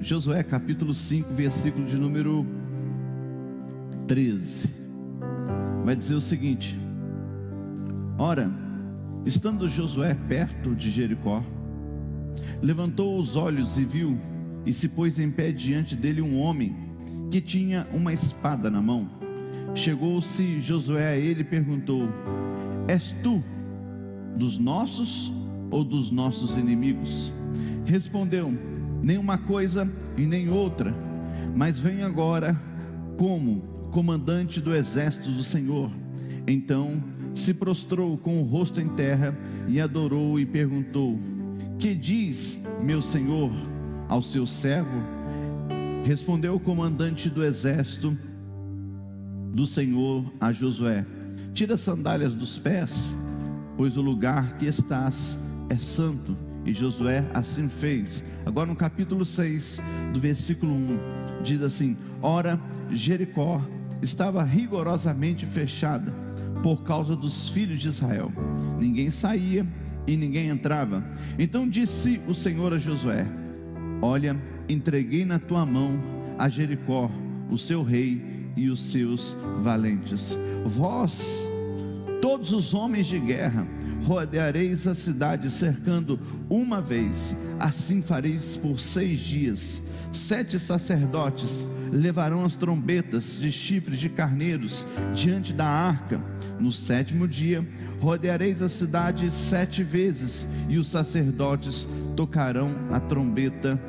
Josué capítulo 5, versículo de número 13, vai dizer o seguinte: ora, estando Josué perto de Jericó, levantou os olhos e viu, e se pôs em pé diante dele um homem que tinha uma espada na mão. Chegou-se Josué a ele e perguntou: és tu dos nossos ou dos nossos inimigos? Respondeu: nem uma coisa e nem outra, mas venho agora como comandante do exército do Senhor. Então se prostrou com o rosto em terra e adorou e perguntou: que diz meu senhor ao seu servo? Respondeu o comandante do exército do Senhor a Josué: tira as sandálias dos pés, pois o lugar que estás é santo. E Josué assim fez. Agora no capítulo 6, do versículo 1, diz assim: ora, Jericó estava rigorosamente fechada por causa dos filhos de Israel, ninguém saía e ninguém entrava. Então disse o Senhor a Josué: olha, entreguei na tua mão a Jericó, o seu rei e os seus valentes. Vós, todos os homens de guerra, rodeareis a cidade cercando uma vez. Assim fareis por 6 dias. 7 sacerdotes levarão as trombetas de chifres de carneiros diante da arca. No 7º dia rodeareis a cidade 7 vezes, e os sacerdotes tocarão a trombeta,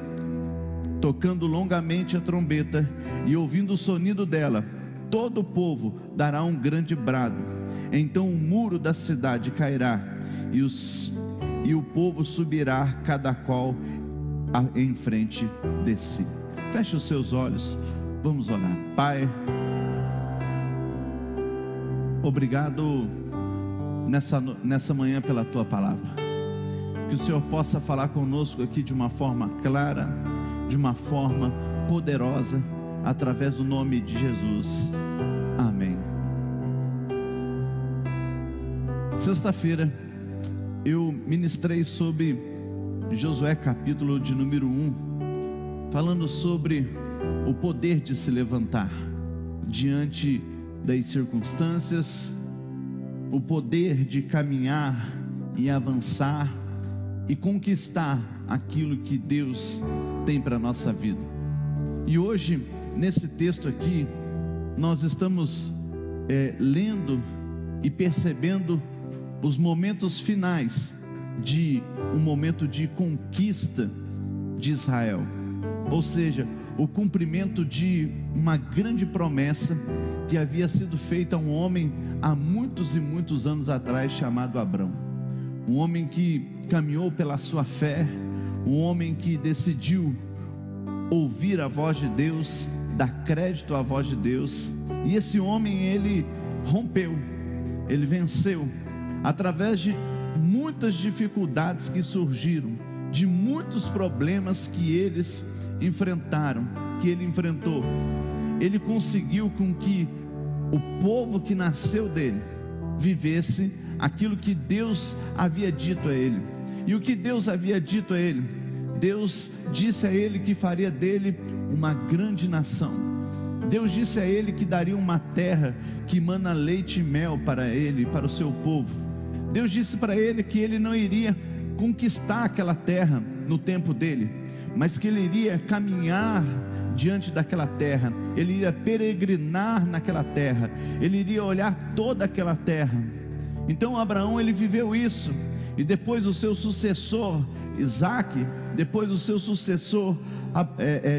tocando longamente a trombeta, e ouvindo o sonido dela, todo o povo dará um grande brado. Então o muro da cidade cairá, e o povo subirá, cada qual em frente de si. Feche os seus olhos, vamos orar. Pai, obrigado nessa manhã pela tua palavra. Que o Senhor possa falar conosco aqui de uma forma clara, de uma forma poderosa, através do nome de Jesus. Amém. Sexta-feira eu ministrei sobre Josué capítulo de número 1, falando sobre o poder de se levantar diante das circunstâncias, o poder de caminhar e avançar e conquistar aquilo que Deus tem para a nossa vida. E hoje, nesse texto aqui, nós estamos lendo e percebendo os momentos finais de um momento de conquista de Israel, ou seja, o cumprimento de uma grande promessa que havia sido feita a um homem há muitos e muitos anos atrás, chamado Abrão. Um homem que caminhou pela sua fé, um homem que decidiu ouvir a voz de Deus, dar crédito à voz de Deus. E esse homem, ele rompeu, ele venceu através de muitas dificuldades que surgiram, de muitos problemas que eles enfrentaram, que ele enfrentou. Ele conseguiu com que o povo que nasceu dele vivesse aquilo que Deus havia dito a ele. E o que Deus havia dito a ele? Deus disse a ele que faria dele uma grande nação. Deus disse a ele que daria uma terra que mana leite e mel para ele, para o seu povo. Deus disse para ele que ele não iria conquistar aquela terra no tempo dele, mas que ele iria caminhar diante daquela terra, ele iria peregrinar naquela terra, ele iria olhar toda aquela terra. Então Abraão, ele viveu isso, e depois o seu sucessor Isaac, depois o seu sucessor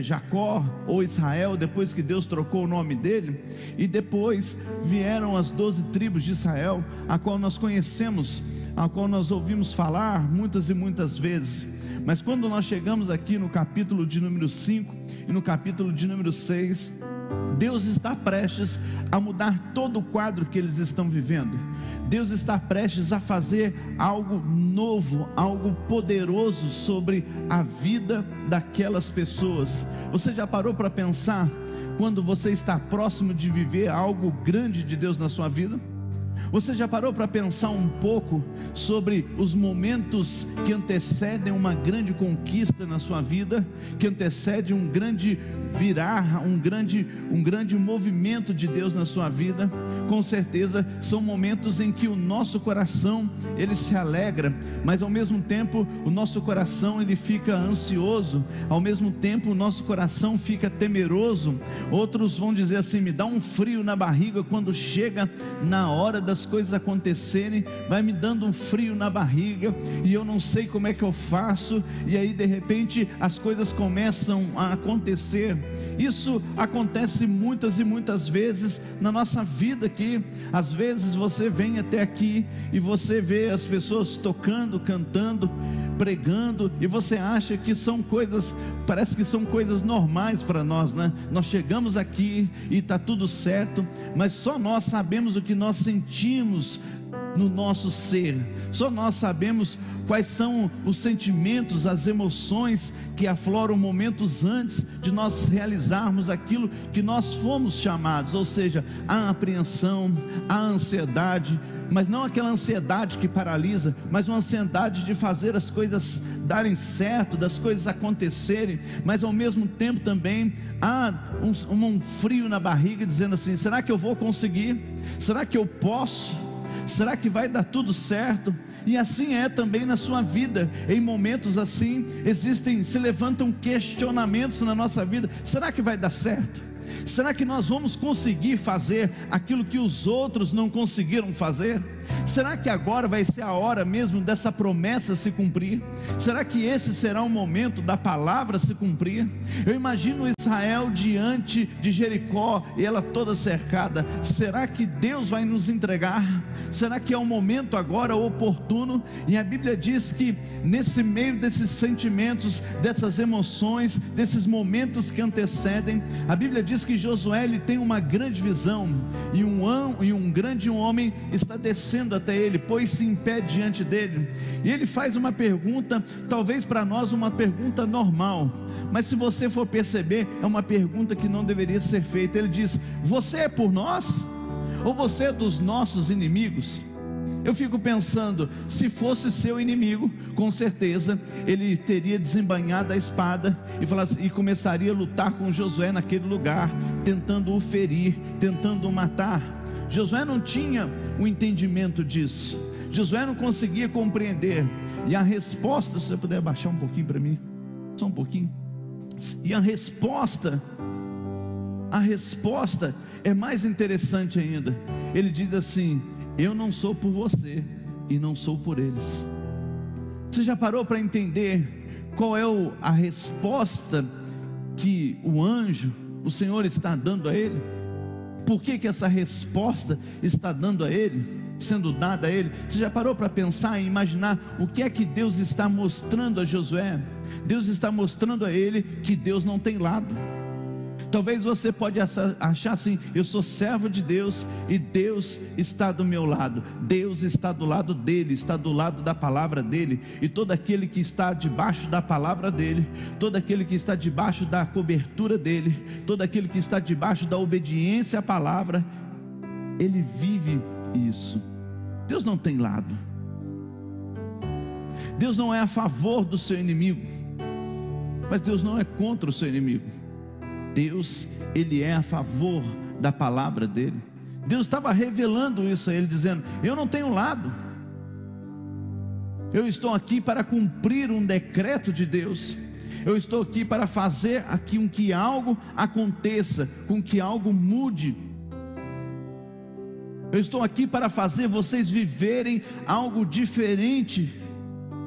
Jacó ou Israel, depois que Deus trocou o nome dele, e depois vieram as 12 tribos de Israel, a qual nós conhecemos, a qual nós ouvimos falar muitas e muitas vezes. Mas quando nós chegamos aqui no capítulo de número 5 e no capítulo de número 6, Deus está prestes a mudar todo o quadro que eles estão vivendo. Deus está prestes a fazer algo novo, algo poderoso sobre a vida daquelas pessoas. Você já parou para pensar quando você está próximo de viver algo grande de Deus na sua vida? Você já parou para pensar um pouco sobre os momentos que antecedem uma grande conquista na sua vida, que antecede um grande virar, um grande movimento de Deus na sua vida? Com certeza são momentos em que o nosso coração ele se alegra, mas ao mesmo tempo o nosso coração ele fica ansioso, ao mesmo tempo o nosso coração fica temeroso. Outros vão dizer assim: me dá um frio na barriga quando chega na hora das coisas acontecerem, vai me dando um frio na barriga e eu não sei como é que eu faço, e aí de repente as coisas começam a acontecer. Isso acontece muitas e muitas vezes na nossa vida aqui. Às vezes você vem até aqui e você vê as pessoas tocando, cantando, pregando, e você acha que são coisas, parece que são coisas normais para nós, né? Nós chegamos aqui e está tudo certo, mas só nós sabemos o que nós sentimos no nosso ser, só nós sabemos quais são os sentimentos, as emoções que afloram momentos antes de nós realizarmos aquilo que nós fomos chamados. Ou seja, a apreensão, a ansiedade, mas não aquela ansiedade que paralisa, mas uma ansiedade de fazer as coisas darem certo, das coisas acontecerem, mas ao mesmo tempo também há um frio na barriga, dizendo assim: será que eu vou conseguir? Será que eu posso? Será que vai dar tudo certo? E assim é também na sua vida. Em momentos assim se levantam questionamentos na nossa vida: será que vai dar certo? Será que nós vamos conseguir fazer aquilo que os outros não conseguiram fazer? Será que agora vai ser a hora mesmo dessa promessa se cumprir? Será que esse será o momento da palavra se cumprir? Eu imagino Israel diante de Jericó e ela toda cercada. Será que Deus vai nos entregar? Será que é o momento agora oportuno? E a Bíblia diz que nesse meio desses sentimentos, dessas emoções, desses momentos que antecedem, a Bíblia diz que Josué ele tem uma grande visão, e um grande homem está descendo até ele, pôs-se em pé diante dele, e ele faz uma pergunta, talvez para nós uma pergunta normal, mas se você for perceber, é uma pergunta que não deveria ser feita. Ele diz: você é por nós? Ou você é dos nossos inimigos? Eu fico pensando, se fosse seu inimigo, com certeza ele teria desembainhado a espada e começaria a lutar com Josué naquele lugar, tentando o ferir, tentando o matar. Josué não tinha o entendimento disso, Josué não conseguia compreender. E a resposta, se você puder abaixar um pouquinho para mim, só um pouquinho. E a resposta é mais interessante ainda. Ele diz assim: eu não sou por você e não sou por eles. Você já parou para entender qual é a resposta que o anjo, o Senhor está dando a ele? Por que essa resposta está sendo dada a ele? Você já parou para pensar e imaginar o que é que Deus está mostrando a Josué? Deus está mostrando a ele que Deus não tem lado. Talvez você pode achar assim: eu sou servo de Deus e Deus está do meu lado. Deus está do lado dele, está do lado da palavra dele, e todo aquele que está debaixo da palavra dele, todo aquele que está debaixo da cobertura dele, todo aquele que está debaixo da obediência à palavra, ele vive isso. Deus não tem lado. Deus não é a favor do seu inimigo, mas Deus não é contra o seu inimigo. Deus, ele é a favor da palavra dele. Deus estava revelando isso a ele, dizendo: eu não tenho lado, eu estou aqui para cumprir um decreto de Deus, eu estou aqui para fazer aqui com que algo aconteça, com que algo mude. Eu estou aqui para fazer vocês viverem algo diferente.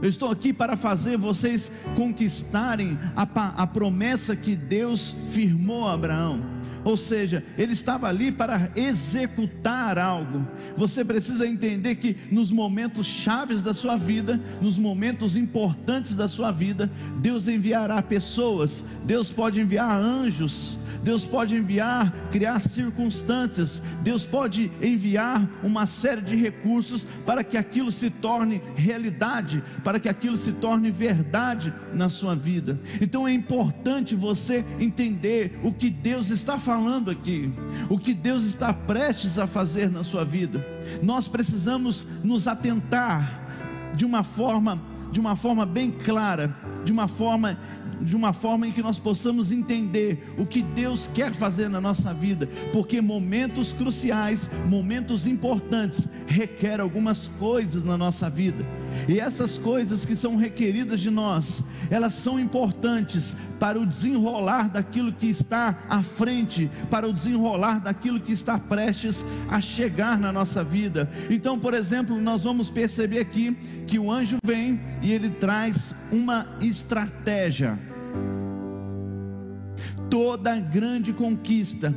Eu estou aqui para fazer vocês conquistarem a promessa que Deus firmou a Abraão. Ou seja, ele estava ali para executar algo. Você precisa entender que nos momentos chaves da sua vida, nos momentos importantes da sua vida, Deus enviará pessoas, Deus pode enviar anjos, Deus pode criar circunstâncias, Deus pode enviar uma série de recursos para que aquilo se torne realidade, para que aquilo se torne verdade na sua vida. Então é importante você entender o que Deus está fazendo falando aqui, o que Deus está prestes a fazer na sua vida. Nós precisamos nos atentar de uma forma bem clara, de uma forma em que nós possamos entender o que Deus quer fazer na nossa vida, porque momentos cruciais, momentos importantes, requerem algumas coisas na nossa vida, e essas coisas que são requeridas de nós, elas são importantes para o desenrolar daquilo que está à frente, para o desenrolar daquilo que está prestes a chegar na nossa vida. Então, por exemplo, nós vamos perceber aqui que o anjo vem e ele traz uma estratégia. Toda grande conquista,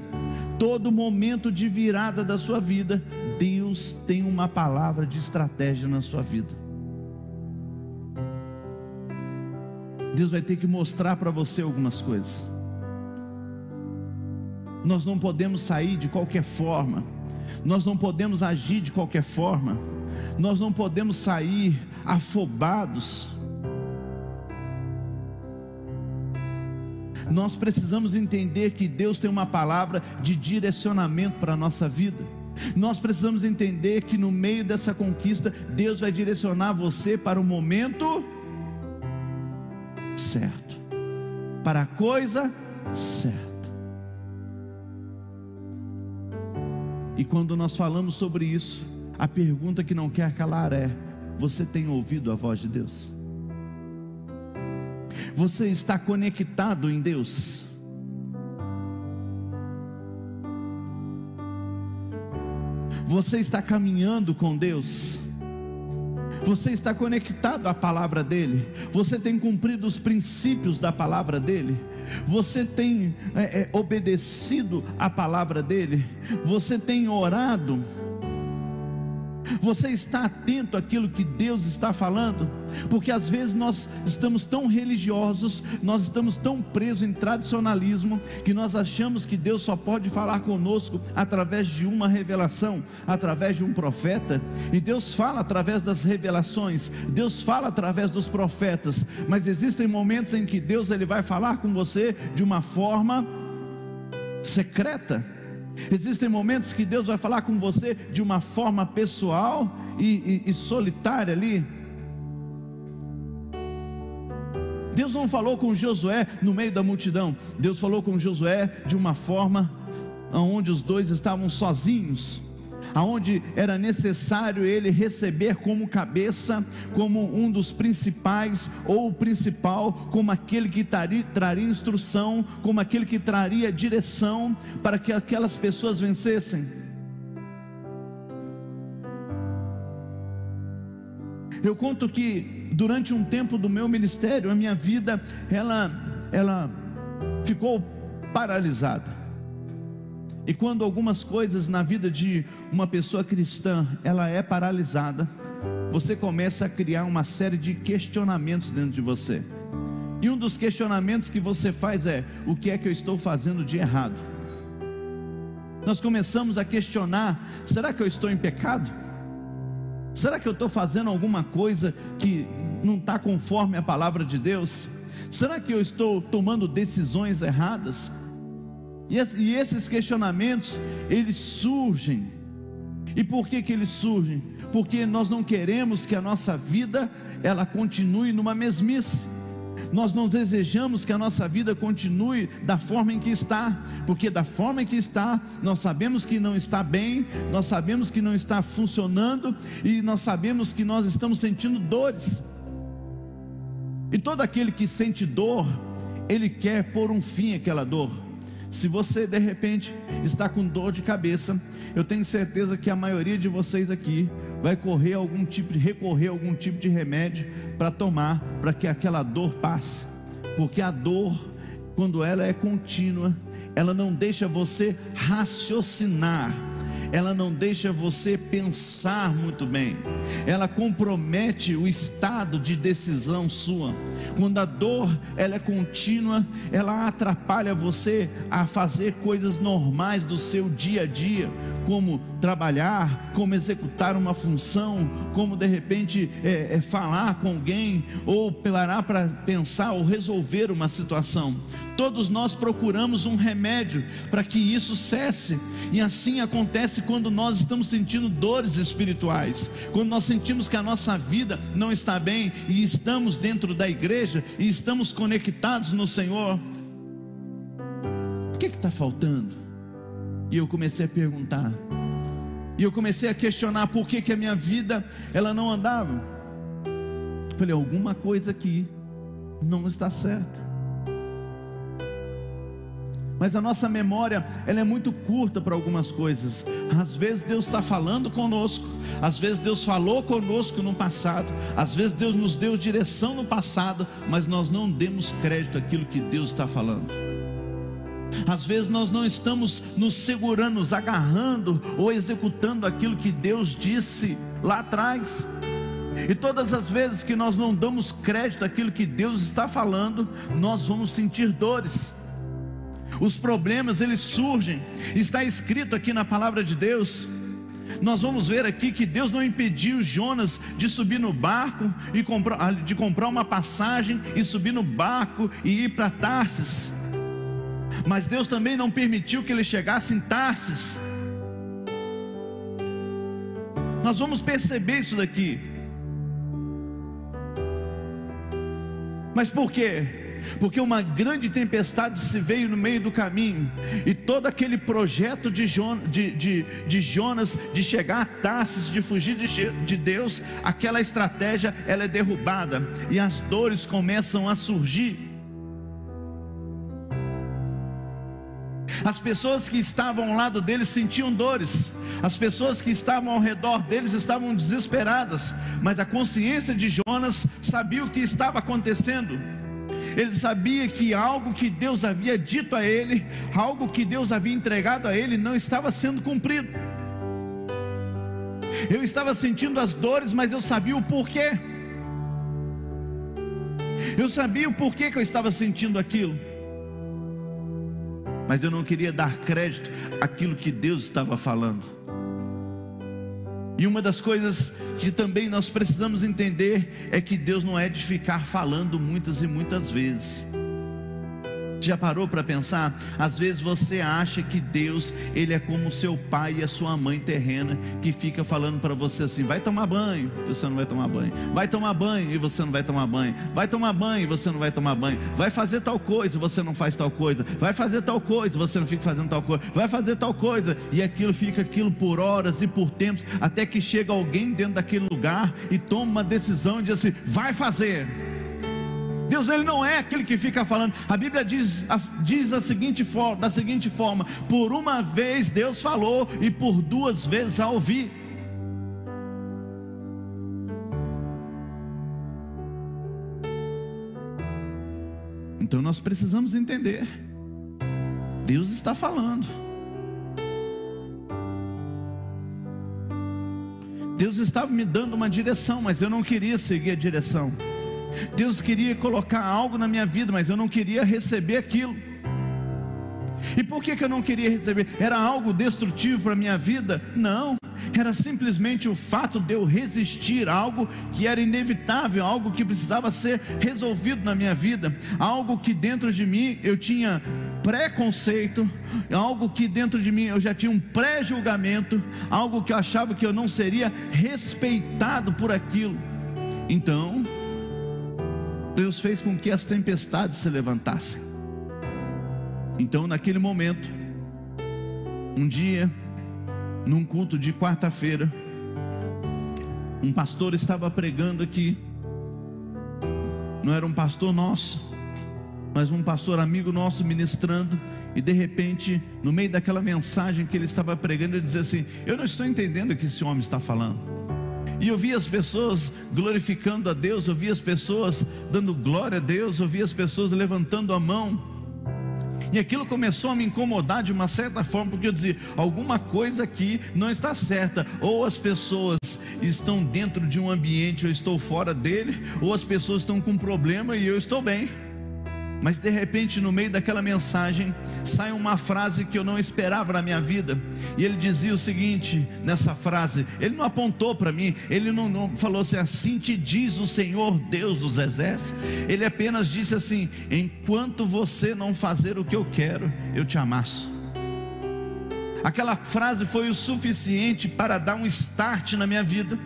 todo momento de virada da sua vida, Deus tem uma palavra de estratégia na sua vida. Deus vai ter que mostrar para você algumas coisas. Nós não podemos sair de qualquer forma, nós não podemos agir de qualquer forma, nós não podemos sair afobados. Nós precisamos entender que Deus tem uma palavra de direcionamento para a nossa vida. Nós precisamos entender que no meio dessa conquista, Deus vai direcionar você para o momento certo, para a coisa certa. E quando nós falamos sobre isso, a pergunta que não quer calar é: você tem ouvido a voz de Deus? Você está conectado em Deus? Você está caminhando com Deus? Você está conectado à palavra dEle? Você tem cumprido os princípios da palavra dEle? Você tem obedecido à palavra dEle? Você tem orado? Você está atento àquilo que Deus está falando? Porque às vezes nós estamos tão religiosos, nós estamos tão presos em tradicionalismo, que nós achamos que Deus só pode falar conosco através de uma revelação, através de um profeta. E Deus fala através das revelações, Deus fala através dos profetas, mas existem momentos em que Deus ele vai falar com você de uma forma secreta. Existem momentos que Deus vai falar com você de uma forma pessoal e solitária ali. Deus não falou com Josué no meio da multidão. Deus falou com Josué de uma forma onde os dois estavam sozinhos, aonde era necessário ele receber como cabeça, como um dos principais, ou o principal, como aquele que traria instrução, como aquele que traria direção, para que aquelas pessoas vencessem. Eu conto que durante um tempo do meu ministério, a minha vida, ela ficou paralisada. E quando algumas coisas na vida de uma pessoa cristã, ela é paralisada, você começa a criar uma série de questionamentos dentro de você. E um dos questionamentos que você faz é: o que é que eu estou fazendo de errado? Nós começamos a questionar: será que eu estou em pecado? Será que eu estou fazendo alguma coisa que não está conforme a palavra de Deus? Será que eu estou tomando decisões erradas? E esses questionamentos, eles surgem. E por que eles surgem? Porque nós não queremos que a nossa vida, ela continue numa mesmice. Nós não desejamos que a nossa vida continue da forma em que está, porque da forma em que está, nós sabemos que não está bem, nós sabemos que não está funcionando, e nós sabemos que nós estamos sentindo dores. E todo aquele que sente dor, ele quer pôr um fim àquela dor. Se você de repente está com dor de cabeça, eu tenho certeza que a maioria de vocês aqui vai recorrer a algum tipo de remédio para tomar, para que aquela dor passe. Porque a dor, quando ela é contínua, ela não deixa você raciocinar, ela não deixa você pensar muito bem, ela compromete o estado de decisão sua. Quando a dor ela é contínua, ela atrapalha você a fazer coisas normais do seu dia a dia, como trabalhar, como executar uma função, como de repente falar com alguém, ou parar para pensar ou resolver uma situação. Todos nós procuramos um remédio para que isso cesse, e assim acontece quando nós estamos sentindo dores espirituais, quando nós sentimos que a nossa vida não está bem, e estamos dentro da igreja, e estamos conectados no Senhor. O que está faltando? E eu comecei a perguntar, e eu comecei a questionar por que a minha vida ela não andava. Falei, alguma coisa aqui não está certa. Mas a nossa memória, ela é muito curta para algumas coisas. Às vezes Deus está falando conosco, às vezes Deus falou conosco no passado, às vezes Deus nos deu direção no passado, mas nós não demos crédito àquilo que Deus está falando. Às vezes nós não estamos nos segurando, nos agarrando ou executando aquilo que Deus disse lá atrás. E todas as vezes que nós não damos crédito àquilo que Deus está falando, nós vamos sentir dores. Os problemas, eles surgem. Está escrito aqui na palavra de Deus. Nós vamos ver aqui que Deus não impediu Jonas de subir no barco e comprar uma passagem e subir no barco e ir para Tarsis. Mas Deus também não permitiu que ele chegasse em Tarsis. Nós vamos perceber isso daqui. Mas por quê? Porque uma grande tempestade se veio no meio do caminho, e todo aquele projeto de Jonas de chegar a Tarsis, de fugir de Deus, aquela estratégia, ela é derrubada, e as dores começam a surgir. As pessoas que estavam ao lado deles sentiam dores, as pessoas que estavam ao redor deles estavam desesperadas, mas a consciência de Jonas sabia o que estava acontecendo. Ele sabia que algo que Deus havia dito a ele, algo que Deus havia entregado a ele, não estava sendo cumprido. Eu estava sentindo as dores, mas eu sabia o porquê. Eu sabia o porquê que eu estava sentindo aquilo, mas eu não queria dar crédito àquilo que Deus estava falando. E uma das coisas que também nós precisamos entender é que Deus não é de ficar falando muitas e muitas vezes. Já parou para pensar? Às vezes você acha que Deus, ele é como o seu pai e a sua mãe terrena, que fica falando para você assim: vai tomar banho, e você não vai tomar banho, vai tomar banho e você não vai tomar banho, vai tomar banho e você não vai tomar banho, vai fazer tal coisa e você não faz tal coisa, vai fazer tal coisa e você não fica fazendo tal coisa, vai fazer tal coisa, e aquilo fica aquilo por horas e por tempos, até que chega alguém dentro daquele lugar e toma uma decisão e diz assim: vai fazer. Deus, ele não é aquele que fica falando. A Bíblia diz da seguinte forma: por uma vez Deus falou, e por duas vezes a ouvir. Então nós precisamos entender, Deus está falando, Deus estava me dando uma direção, mas eu não queria seguir a direção. Deus queria colocar algo na minha vida, mas eu não queria receber aquilo. E por que eu não queria receber? Era algo destrutivo para a minha vida? Não, era simplesmente o fato de eu resistir a algo que era inevitável, algo que precisava ser resolvido na minha vida, algo que dentro de mim eu tinha preconceito, algo que dentro de mim eu já tinha um pré-julgamento, algo que eu achava que eu não seria respeitado por aquilo. Então Deus fez com que as tempestades se levantassem. Então naquele momento, um dia, num culto de quarta-feira, um pastor estava pregando aqui. Não era um pastor nosso, mas um pastor amigo nosso ministrando. E de repente, no meio daquela mensagem que ele estava pregando, ele dizia assim: eu não estou entendendo o que esse homem está falando. E eu vi as pessoas glorificando a Deus, eu vi as pessoas dando glória a Deus, eu vi as pessoas levantando a mão, e aquilo começou a me incomodar de uma certa forma, porque eu dizia: alguma coisa aqui não está certa. Ou as pessoas estão dentro de um ambiente, eu estou fora dele, ou as pessoas estão com problema e eu estou bem. Mas de repente, no meio daquela mensagem, sai uma frase que eu não esperava na minha vida. E ele dizia o seguinte nessa frase, ele não apontou para mim, ele não falou assim: assim te diz o Senhor Deus dos exércitos. Ele apenas disse assim: enquanto você não fazer o que eu quero, eu te amasso. Aquela frase foi o suficiente para dar um start na minha vida,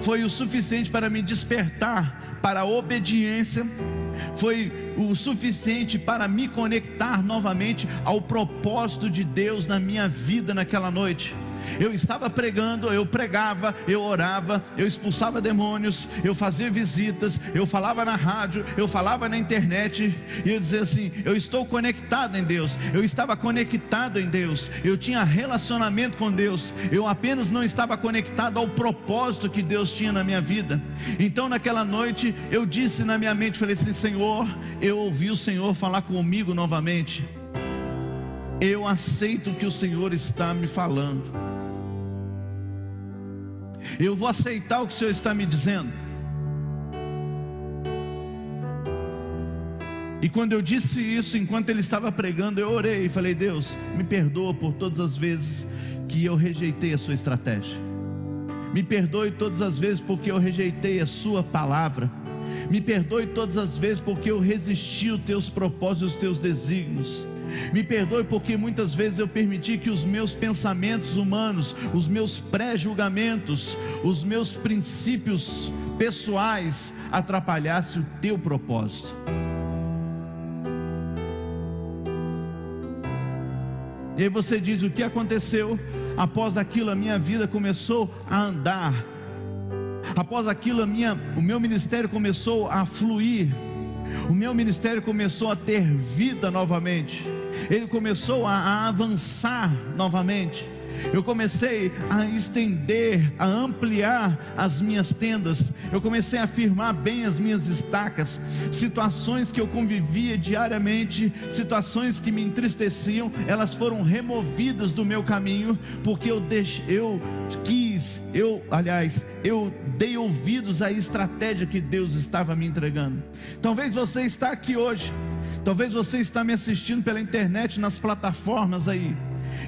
foi o suficiente para me despertar para a obediência, foi o suficiente para me conectar novamente ao propósito de Deus na minha vida naquela noite. Eu estava pregando, eu pregava, eu orava, eu expulsava demônios, eu fazia visitas, eu falava na rádio, eu falava na internet, e eu dizia assim: eu estou conectado em Deus, eu estava conectado em Deus, eu tinha relacionamento com Deus, eu apenas não estava conectado ao propósito que Deus tinha na minha vida. Então naquela noite eu disse na minha mente, falei assim: Senhor, eu ouvi o Senhor falar comigo novamente, eu aceito o que o Senhor está me falando, eu vou aceitar o que o Senhor está me dizendo. E quando eu disse isso, enquanto ele estava pregando, eu orei e falei: Deus, me perdoa por todas as vezes que eu rejeitei a sua estratégia, me perdoe todas as vezes porque eu rejeitei a sua palavra, me perdoe todas as vezes porque eu resisti aos teus propósitos e os teus desígnios, me perdoe porque muitas vezes eu permiti que os meus pensamentos humanos, os meus pré-julgamentos, os meus princípios pessoais atrapalhassem o teu propósito. E aí você diz: o que aconteceu? Após aquilo a minha vida começou a andar, após aquilo o meu ministério começou a fluir, o meu ministério começou a ter vida novamente, ele começou a avançar novamente. Eu comecei a estender, a ampliar as minhas tendas, eu comecei a firmar bem as minhas estacas. Situações que eu convivia diariamente, situações que me entristeciam, elas foram removidas do meu caminho, porque eu dei ouvidos à estratégia que Deus estava me entregando. Talvez você está aqui hoje, talvez você está me assistindo pela internet, nas plataformas aí,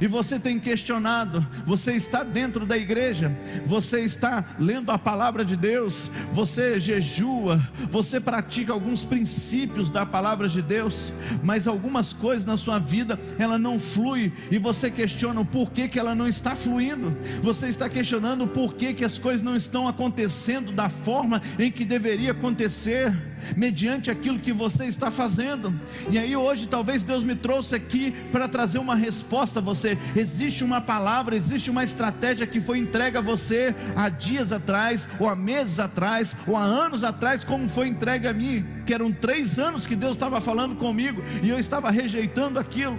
e você tem questionado, você está dentro da igreja, você está lendo a palavra de Deus, você jejua, você pratica alguns princípios da palavra de Deus, mas algumas coisas na sua vida, ela não flui, e você questiona o porquê que ela não está fluindo, você está questionando o porquê que as coisas não estão acontecendo da forma em que deveria acontecer, mediante aquilo que você está fazendo. E aí hoje talvez Deus me trouxe aqui para trazer uma resposta a você. Existe uma palavra, existe uma estratégia que foi entregue a você há dias atrás, ou há meses atrás, ou há anos atrás, como foi entregue a mim, que eram 3 anos que Deus estava falando comigo, e eu estava rejeitando aquilo.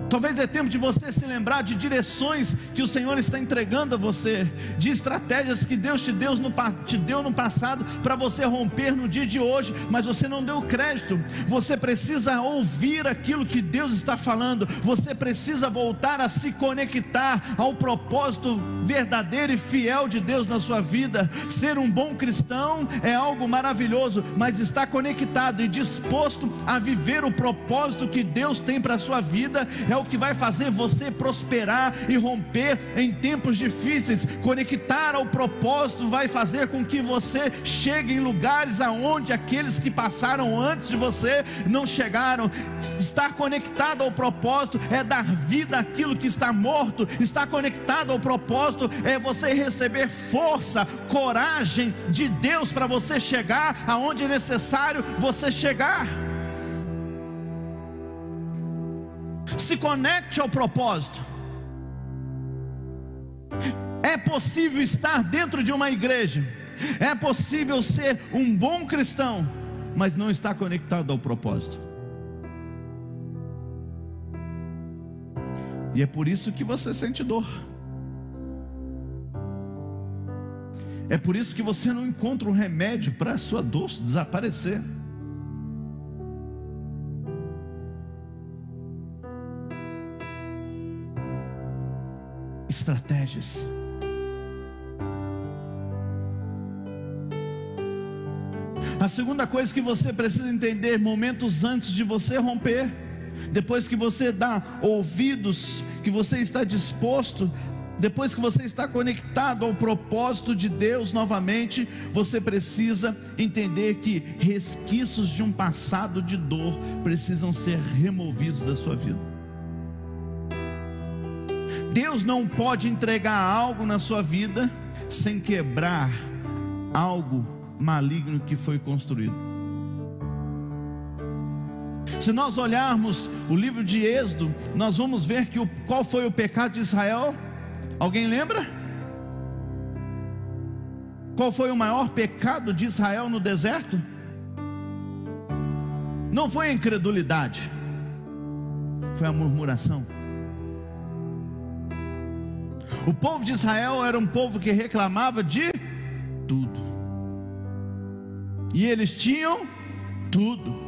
Talvez é tempo de você se lembrar de direções que o Senhor está entregando a você, de estratégias que Deus te deu no passado, para você romper no dia de hoje, mas você não deu crédito. Você precisa ouvir aquilo que Deus está falando, você precisa voltar a se conectar ao propósito verdadeiro e fiel de Deus na sua vida. Ser um bom cristão é algo maravilhoso, mas estar conectado e disposto a viver o propósito que Deus tem para a sua vida é o que vai fazer você prosperar e romper em tempos difíceis. Conectar ao propósito vai fazer com que você chegue em lugares aonde aqueles que passaram antes de você não chegaram. Estar conectado ao propósito é dar vida àquilo que está morto. Estar conectado ao propósito é você receber força, coragem de Deus para você chegar aonde é necessário você chegar. Se conecte ao propósito. É possível estar dentro de uma igreja, é possível ser um bom cristão, mas não estar conectado ao propósito. E é por isso que você sente dor, é por isso que você não encontra um remédio para a sua dor desaparecer. A segunda coisa que você precisa entender: momentos antes de você romper, depois que você dá ouvidos, que você está disposto, depois que você está conectado ao propósito de Deus novamente, você precisa entender que resquícios de um passado de dor precisam ser removidos da sua vida. Deus não pode entregar algo na sua vida sem quebrar algo maligno que foi construído. Se nós olharmos o livro de Êxodo, nós vamos ver que qual foi o pecado de Israel? Alguém lembra? Qual foi o maior pecado de Israel no deserto? Não foi a incredulidade, foi a murmuração. O povo de Israel era um povo que reclamava de tudo, e eles tinham tudo.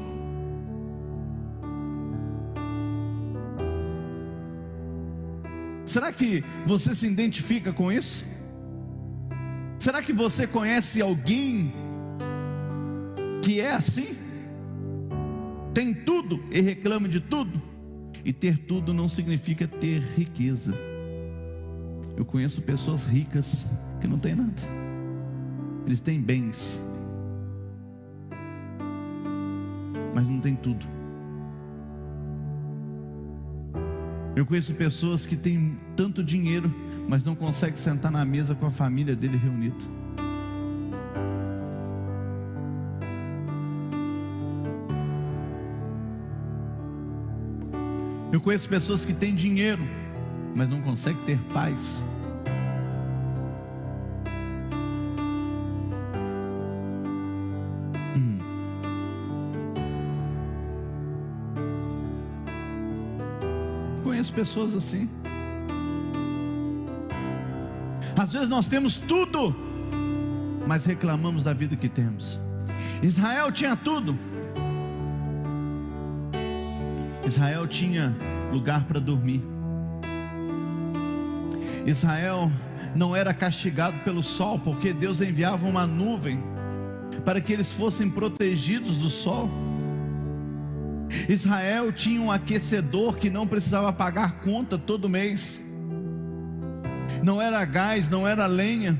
Será que você se identifica com isso? Será que você conhece alguém que é assim? Tem tudo e reclama de tudo? E ter tudo não significa ter riqueza. Eu conheço pessoas ricas que não têm nada. Eles têm bens, mas não têm tudo. Eu conheço pessoas que têm tanto dinheiro, mas não conseguem sentar na mesa com a família dele reunida. Eu conheço pessoas que têm dinheiro, mas não conseguem ter paz. Conheço pessoas assim. Às vezes nós temos tudo, mas reclamamos da vida que temos. Israel tinha tudo. Israel tinha lugar para dormir. Israel não era castigado pelo sol, porque Deus enviava uma nuvem para que eles fossem protegidos do sol. Israel tinha um aquecedor que não precisava pagar conta todo mês. Não era gás, não era lenha,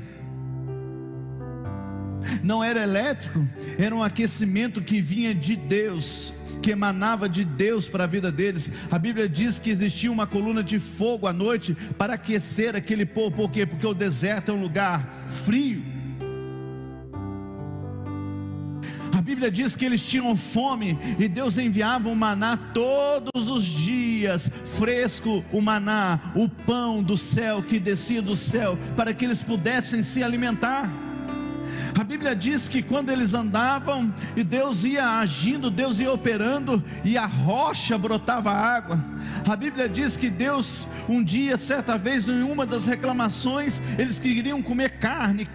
não era elétrico. Era um aquecimento que vinha de Deus, que emanava de Deus para a vida deles. A Bíblia diz que existia uma coluna de fogo à noite para aquecer aquele povo. Por quê? Porque o deserto é um lugar frio. A Bíblia diz que eles tinham fome e Deus enviava um maná todos os dias, fresco, o maná, o pão do céu que descia do céu, para que eles pudessem se alimentar. A Bíblia diz que quando eles andavam e Deus ia agindo, Deus ia operando, e a rocha brotava água. A Bíblia diz que Deus, um dia, certa vez, em uma das reclamações, eles queriam comer carne,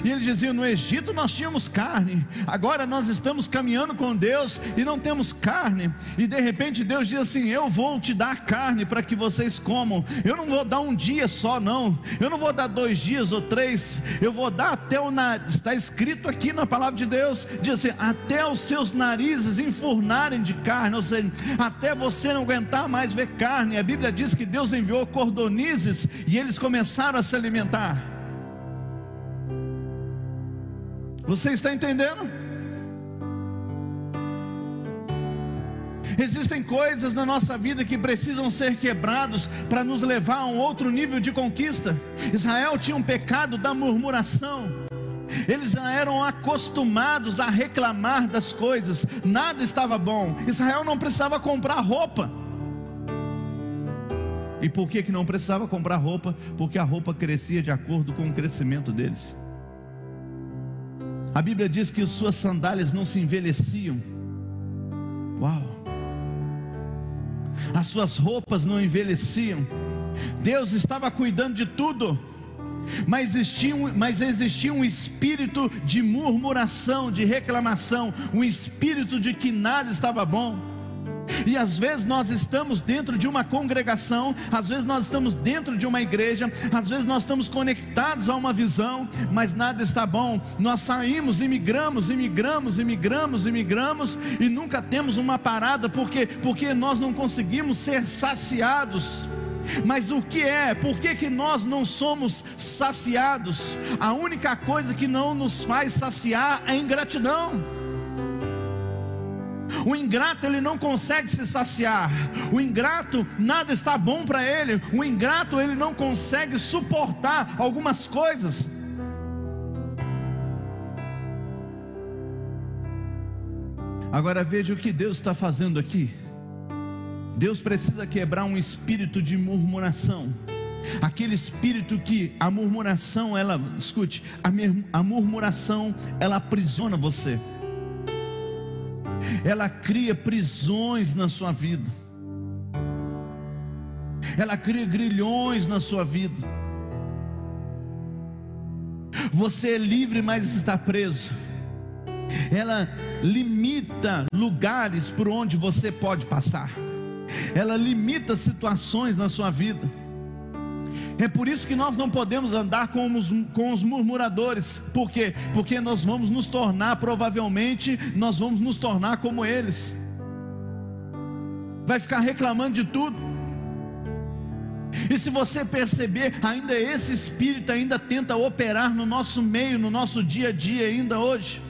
e eles diziam: no Egito nós tínhamos carne, agora nós estamos caminhando com Deus e não temos carne. E de repente Deus diz assim: eu vou te dar carne para que vocês comam. Eu não vou dar um dia só, não. Eu não vou dar 2 dias ou 3. Eu vou dar até o nariz. Está escrito aqui na palavra de Deus, diz assim: até os seus narizes enfurnarem de carne, ou seja, até você não aguentar mais ver carne. A Bíblia diz que Deus enviou cordonizes e eles começaram a se alimentar. Você está entendendo? Existem coisas na nossa vida que precisam ser quebrados para nos levar a um outro nível de conquista. Israel tinha um pecado da murmuração. Eles já eram acostumados a reclamar das coisas, nada estava bom. Israel não precisava comprar roupa. E por que não precisava comprar roupa? Porque a roupa crescia de acordo com o crescimento deles. A Bíblia diz que suas sandálias não se envelheciam. Uau! As suas roupas não envelheciam. Deus estava cuidando de tudo, mas existia um espírito de murmuração, de reclamação, um espírito de que nada estava bom. E às vezes nós estamos dentro de uma congregação, às vezes nós estamos dentro de uma igreja, às vezes nós estamos conectados a uma visão, mas nada está bom. Nós saímos, imigramos e nunca temos uma parada, porque nós não conseguimos ser saciados. Mas o que é? Por que nós não somos saciados? A única coisa que não nos faz saciar é a ingratidão. O ingrato, ele não consegue se saciar. O ingrato, nada está bom para ele. O ingrato, ele não consegue suportar algumas coisas. Agora veja o que Deus está fazendo aqui. Deus precisa quebrar um espírito de murmuração. Aquele espírito que a murmuração, escute, a murmuração, ela aprisiona você. Ela cria prisões na sua vida. Ela cria grilhões na sua vida. Você é livre, mas está preso. Ela limita lugares por onde você pode passar. Ela limita situações na sua vida. É por isso que nós não podemos andar com os murmuradores. Por quê? Porque nós vamos nos tornar, provavelmente, nós vamos nos tornar como eles. Vai ficar reclamando de tudo. E se você perceber, ainda esse espírito ainda tenta operar no nosso meio, no nosso dia a dia ainda hoje.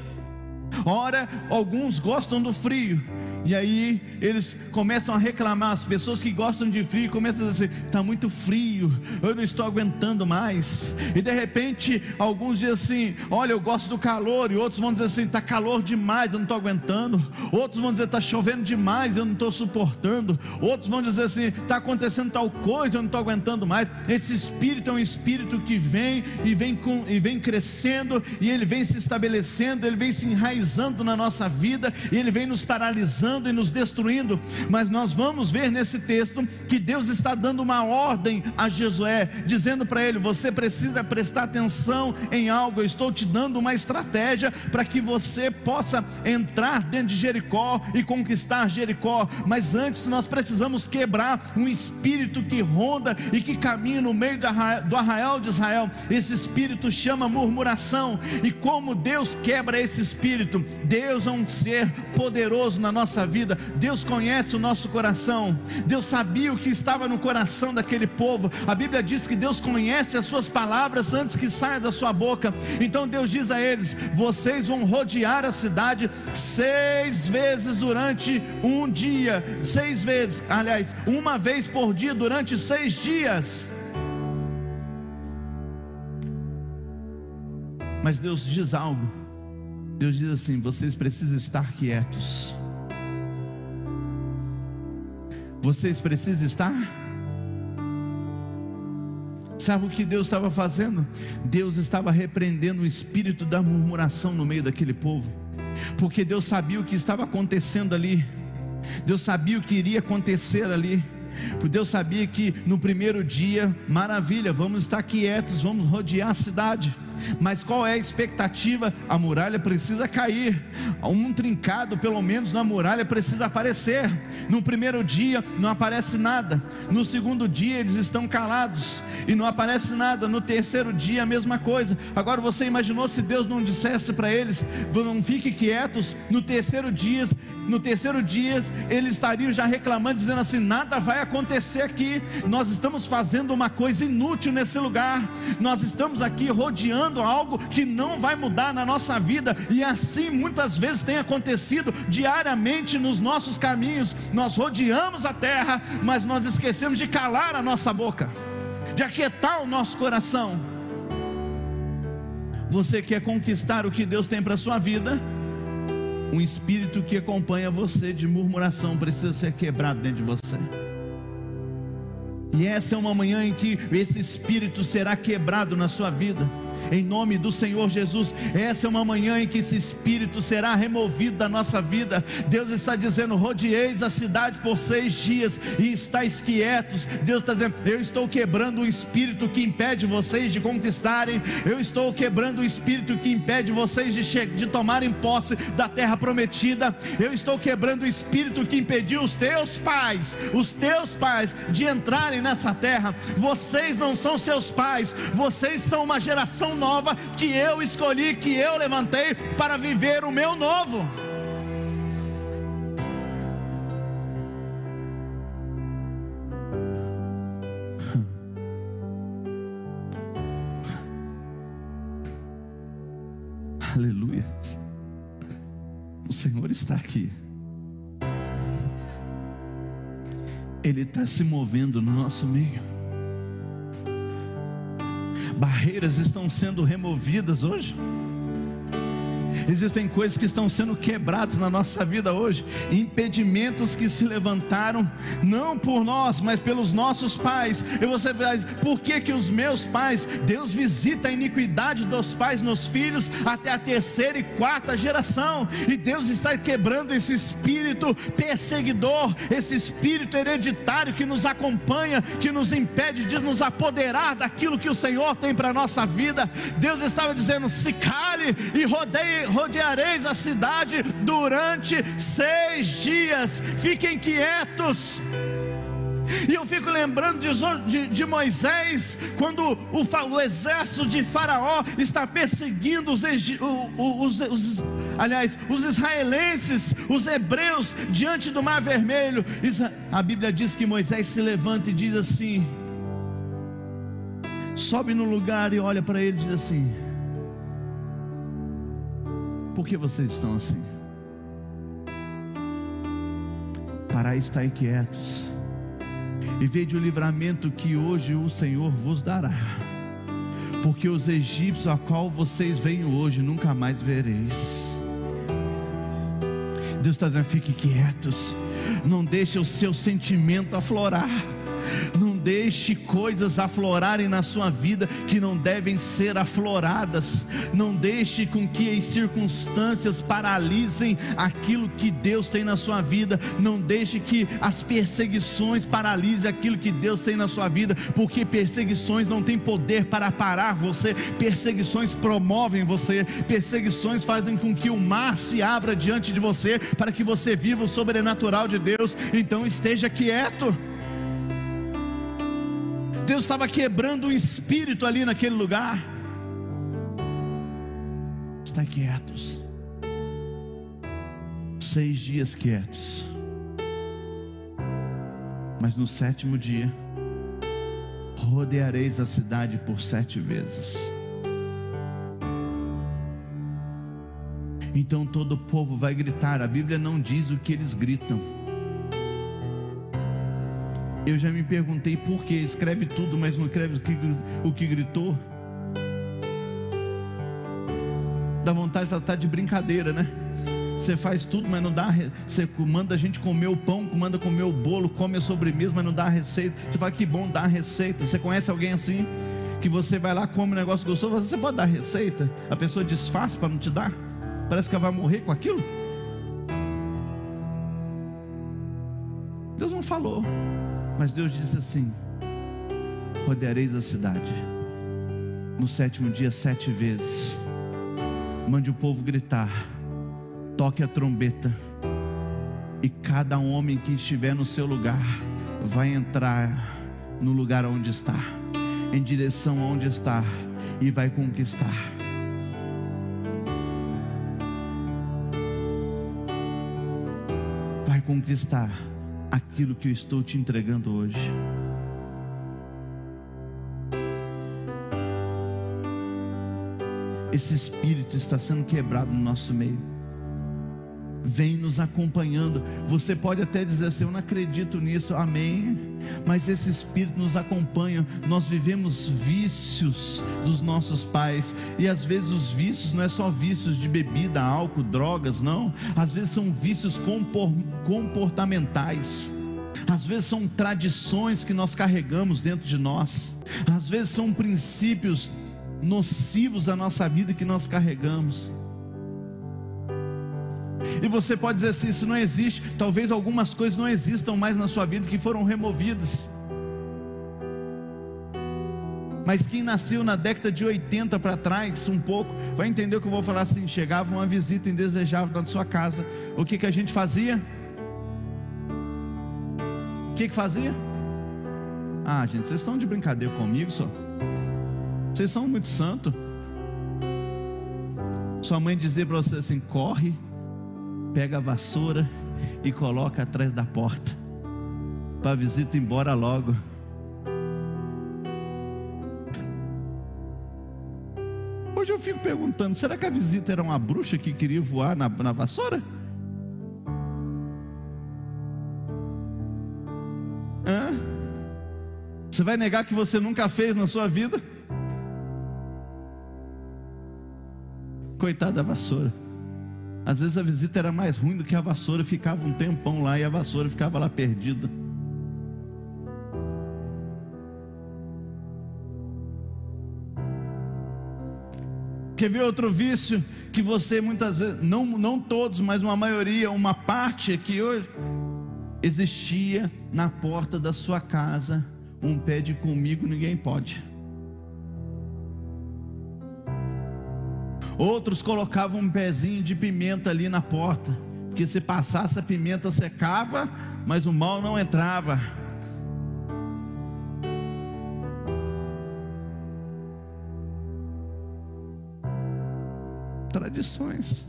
Ora, alguns gostam do frio, e aí eles começam a reclamar. As pessoas que gostam de frio começam a dizer: está muito frio, eu não estou aguentando mais. E de repente alguns dizem assim: olha, eu gosto do calor. E outros vão dizer assim: está calor demais, eu não estou aguentando. Outros vão dizer: está chovendo demais, eu não estou suportando. Outros vão dizer assim: está acontecendo tal coisa, eu não estou aguentando mais. Esse espírito é um espírito que vem e vem crescendo, e ele vem se estabelecendo, ele vem se enraizando na nossa vida, e ele vem nos paralisando e nos destruindo. Mas nós vamos ver nesse texto que Deus está dando uma ordem a Josué, dizendo para ele: você precisa prestar atenção em algo. Eu estou te dando uma estratégia para que você possa entrar dentro de Jericó e conquistar Jericó. Mas antes nós precisamos quebrar um espírito que ronda e que caminha no meio do arraial de Israel. Esse espírito chama murmuração. E como Deus quebra esse espírito? Deus é um ser poderoso na nossa vida. Deus conhece o nosso coração. Deus sabia o que estava no coração daquele povo. A Bíblia diz que Deus conhece as suas palavras antes que saia da sua boca. Então Deus diz a eles: vocês vão rodear a cidade 6 vezes durante um dia. 6 vezes, aliás, uma vez por dia durante 6 dias. Mas Deus diz algo. Deus diz assim: vocês precisam estar quietos. Vocês precisam estar. Sabe o que Deus estava fazendo? Deus estava repreendendo o espírito da murmuração no meio daquele povo, porque Deus sabia o que estava acontecendo ali. Deus sabia o que iria acontecer ali. Deus sabia que no primeiro dia, maravilha, vamos estar quietos, vamos rodear a cidade. Mas qual é a expectativa? A muralha precisa cair. Um trincado pelo menos na muralha precisa aparecer. No primeiro dia não aparece nada. No segundo dia eles estão calados e não aparece nada. No terceiro dia a mesma coisa. Agora você imaginou se Deus não dissesse para eles: não fiquem quietos? No terceiro dia eles estariam já reclamando, dizendo assim: nada vai acontecer aqui. Nós estamos fazendo uma coisa inútil nesse lugar. Nós estamos aqui rodeando algo que não vai mudar na nossa vida. E assim muitas vezes tem acontecido diariamente nos nossos caminhos. Nós rodeamos a terra, mas nós esquecemos de calar a nossa boca, de aquietar o nosso coração. Você quer conquistar o que Deus tem para a sua vida? Um espírito que acompanha você de murmuração precisa ser quebrado dentro de você. E essa é uma manhã em que esse espírito será quebrado na sua vida. em nome do Senhor Jesus. Essa é uma manhã em que esse espírito será removido da nossa vida. Deus está dizendo: rodeeis a cidade por 6 dias e estáis quietos. Deus está dizendo: eu estou quebrando o espírito que impede vocês de conquistarem. Eu estou quebrando o espírito que impede vocês de tomarem posse da terra prometida. Eu estou quebrando o espírito que impediu os teus pais de entrarem nessa terra. Vocês não são seus pais, vocês são uma geração nova que eu escolhi, que eu levantei para viver o meu novo. Aleluia. O Senhor está aqui. Ele está se movendo no nosso meio. Barreiras estão sendo removidas hoje. Existem coisas que estão sendo quebradas na nossa vida hoje, impedimentos que se levantaram, não por nós, mas pelos nossos pais. E você vai dizer: por que os meus pais? Deus visita a iniquidade dos pais nos filhos até a 3ª e 4ª geração, e Deus está quebrando esse espírito perseguidor, esse espírito hereditário que nos acompanha, que nos impede de nos apoderar daquilo que o Senhor tem para a nossa vida. Deus estava dizendo: se cale e rodeareis a cidade durante 6 dias, fiquem quietos. E eu fico lembrando de Moisés, quando o exército de Faraó está perseguindo os israelenses, os hebreus, diante do Mar Vermelho. A Bíblia diz que Moisés se levanta e diz assim, sobe no lugar e olha para ele e diz assim: por que vocês estão assim? Parai, estai quietos, e vede o livramento que hoje o Senhor vos dará, porque os egípcios a qual vocês veem hoje nunca mais vereis. Deus está dizendo: fiquem quietos, não deixe o seu sentimento aflorar, não deixe coisas aflorarem na sua vida que não devem ser afloradas. Não deixe com que as circunstâncias paralisem aquilo que Deus tem na sua vida. Não deixe que as perseguições paralisem aquilo que Deus tem na sua vida, porque perseguições não têm poder para parar você. Perseguições promovem você. Perseguições fazem com que o mar se abra diante de você, para que você viva o sobrenatural de Deus. Então esteja quieto. Deus estava quebrando o espírito ali naquele lugar. Está quietos, 6 dias quietos, mas no 7º dia rodeareis a cidade por 7 vezes. Então todo o povo vai gritar. A Bíblia não diz o que eles gritam. Eu já me perguntei por que escreve tudo, mas não escreve o que gritou. Dá vontade de falar: tá de brincadeira, né? Você faz tudo, mas não dá. Você manda a gente comer o pão, manda comer o bolo, come a sobremesa, mas não dá a receita. Você fala: que bom, dá a receita. Você conhece alguém assim? Que você vai lá, come um negócio gostoso, você pode dar a receita? A pessoa disfarça para não te dar. Parece que ela vai morrer com aquilo. Deus não falou, mas Deus disse assim: rodeareis a cidade no 7º dia 7 vezes. Mande o povo gritar, toque a trombeta, e cada homem que estiver no seu lugar vai entrar no lugar onde está, em direção aonde está, e vai conquistar. Vai conquistar aquilo que eu estou te entregando hoje. Esse espírito está sendo quebrado no nosso meio. Vem nos acompanhando. Você pode até dizer assim: eu não acredito nisso, amém. Mas esse espírito nos acompanha. Nós vivemos vícios dos nossos pais. E às vezes os vícios não é só vícios de bebida, álcool, drogas, não. Às vezes são vícios comportamentais. Às vezes são tradições que nós carregamos dentro de nós. Às vezes são princípios nocivos à nossa vida que nós carregamos. E você pode dizer assim: isso não existe. Talvez algumas coisas não existam mais na sua vida, que foram removidas. Mas quem nasceu na década de 80 para trás, um pouco, vai entender o que eu vou falar assim. Chegava uma visita indesejável na sua casa, o que a gente fazia? O que fazia? Ah, gente, vocês estão de brincadeira comigo só? Vocês são muito santos. Sua mãe dizia para você assim: corre, pega a vassoura e coloca atrás da porta, para a visita ir embora logo. Hoje eu fico perguntando: será que a visita era uma bruxa que queria voar na vassoura? Hã? Você vai negar que você nunca fez na sua vida? Coitada da vassoura. Às vezes a visita era mais ruim do que a vassoura. Ficava um tempão lá e a vassoura ficava lá perdida. Quer ver outro vício que você muitas vezes, não todos, mas uma maioria, uma parte que hoje existia na porta da sua casa: um pé de comigo ninguém pode. Outros colocavam um pezinho de pimenta ali na porta, porque se passasse a pimenta secava, mas o mal não entrava. Tradições.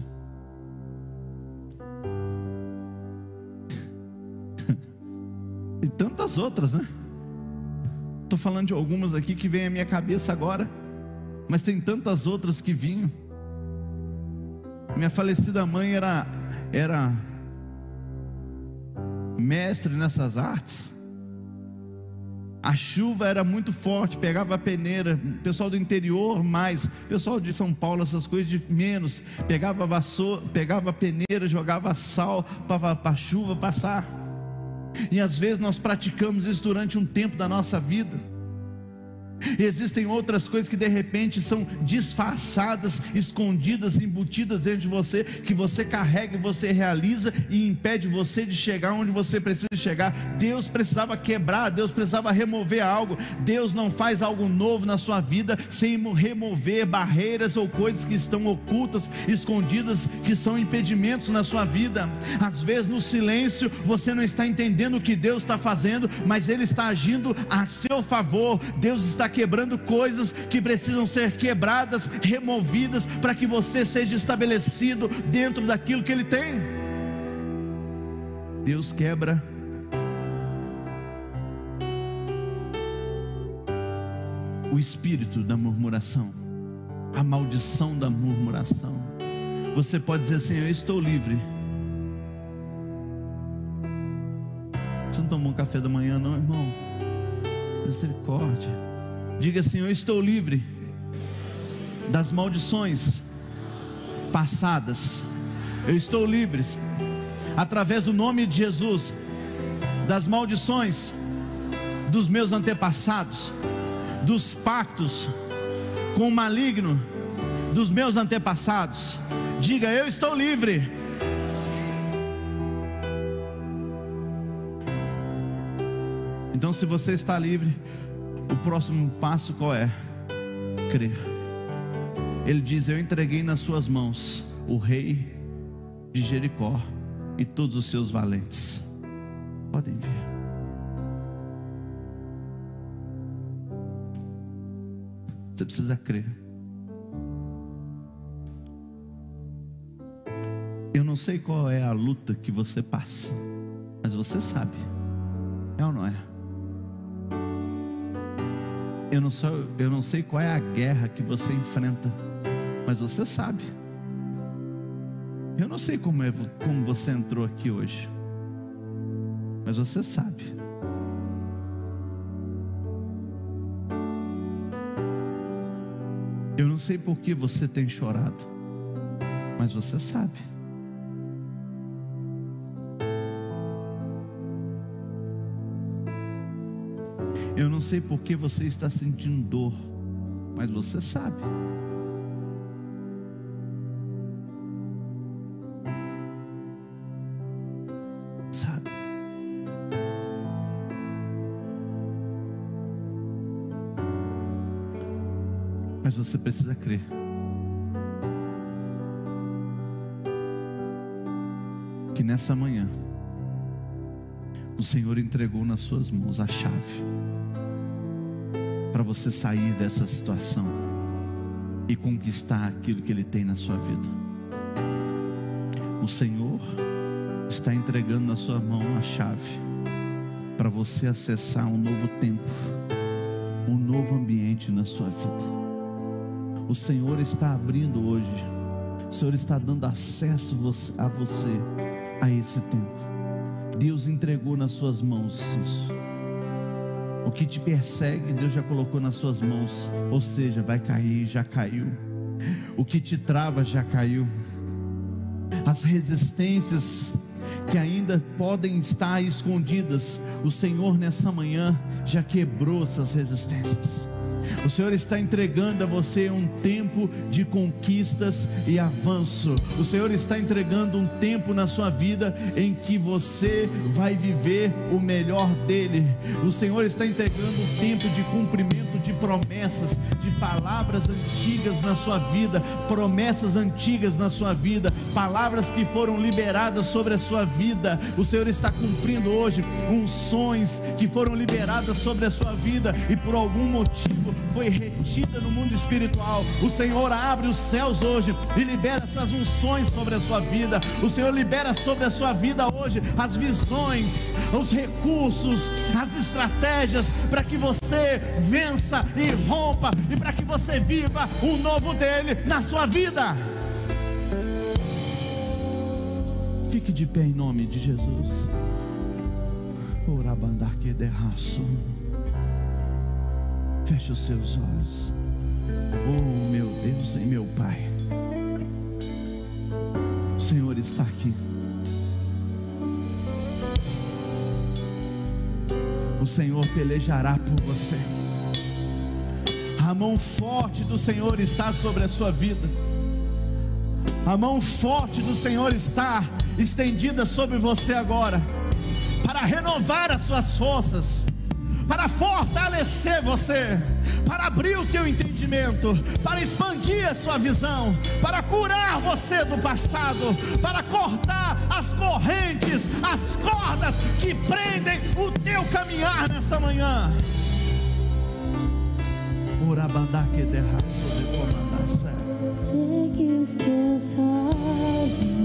E tantas outras, né? Estou falando de algumas aqui que vem à minha cabeça agora, mas tem tantas outras que vinham. Minha falecida mãe era mestre nessas artes. A chuva era muito forte, pegava a peneira. Pessoal do interior mais, pessoal de São Paulo, essas coisas de menos, pegava a vassoura, pegava a peneira, jogava sal para a chuva passar. E às vezes nós praticamos isso durante um tempo da nossa vida. E existem outras coisas que de repente são disfarçadas, escondidas, embutidas dentro de você, que você carrega e você realiza e impede você de chegar onde você precisa chegar. Deus precisava quebrar, Deus precisava remover algo. Deus não faz algo novo na sua vida sem remover barreiras ou coisas que estão ocultas, escondidas, que são impedimentos na sua vida. Às vezes no silêncio você não está entendendo o que Deus está fazendo, mas Ele está agindo a seu favor. Deus está quebrando coisas que precisam ser quebradas, removidas, para que você seja estabelecido dentro daquilo que Ele tem. Deus quebra o espírito da murmuração, a maldição da murmuração. Você pode dizer assim: eu estou livre. Você não tomou um café da manhã não, irmão? Misericórdia. Diga assim: eu estou livre das maldições passadas. Eu estou livre, através do nome de Jesus, das maldições dos meus antepassados, dos pactos com o maligno dos meus antepassados. Diga: eu estou livre. Então, se você está livre, o próximo passo qual é? Crer. Ele diz: eu entreguei nas suas mãos o rei de Jericó e todos os seus valentes. Podem ver. Você precisa crer. Eu não sei qual é a luta que você passa, mas você sabe. É ou não é? Eu não sei qual é a guerra que você enfrenta, mas você sabe. Eu não sei como você entrou aqui hoje, mas você sabe. Eu não sei por que você tem chorado, mas você sabe. Eu não sei por que você está sentindo dor, mas você sabe. Sabe? Mas você precisa crer. Que nessa manhã o Senhor entregou nas suas mãos a chave para você sair dessa situação e conquistar aquilo que Ele tem na sua vida. O Senhor está entregando na sua mão a chave para você acessar um novo tempo, um novo ambiente na sua vida. O Senhor está abrindo hoje, o Senhor está dando acesso a você a esse tempo. Deus entregou nas suas mãos isso. O que te persegue, Deus já colocou nas suas mãos, ou seja, vai cair, já caiu. O que te trava já caiu. As resistências que ainda podem estar escondidas, o Senhor nessa manhã já quebrou essas resistências. O Senhor está entregando a você um tempo de conquistas e avanço. O Senhor está entregando um tempo na sua vida em que você vai viver o melhor dele. O Senhor está entregando um tempo de cumprimento de promessas, de palavras antigas na sua vida, promessas antigas na sua vida, palavras que foram liberadas sobre a sua vida. O Senhor está cumprindo hoje unções que foram liberadas sobre a sua vida e por algum motivo foi retida no mundo espiritual. O Senhor abre os céus hoje e libera essas unções sobre a sua vida. O Senhor libera sobre a sua vida hoje as visões, os recursos, as estratégias para que você vença e rompa e para que você viva o novo dele na sua vida. Fique de pé em nome de Jesus. Orabandar que derraço. Feche os seus olhos. Oh meu Deus e meu Pai, o Senhor está aqui. O Senhor pelejará por você. A mão forte do Senhor está sobre a sua vida. A mão forte do Senhor está estendida sobre você agora, para renovar as suas forças, para fortalecer você, para abrir o teu entendimento, para expandir a sua visão, para curar você do passado, para cortar as correntes, as cordas que prendem o teu caminhar nessa manhã. Segue os teus olhos.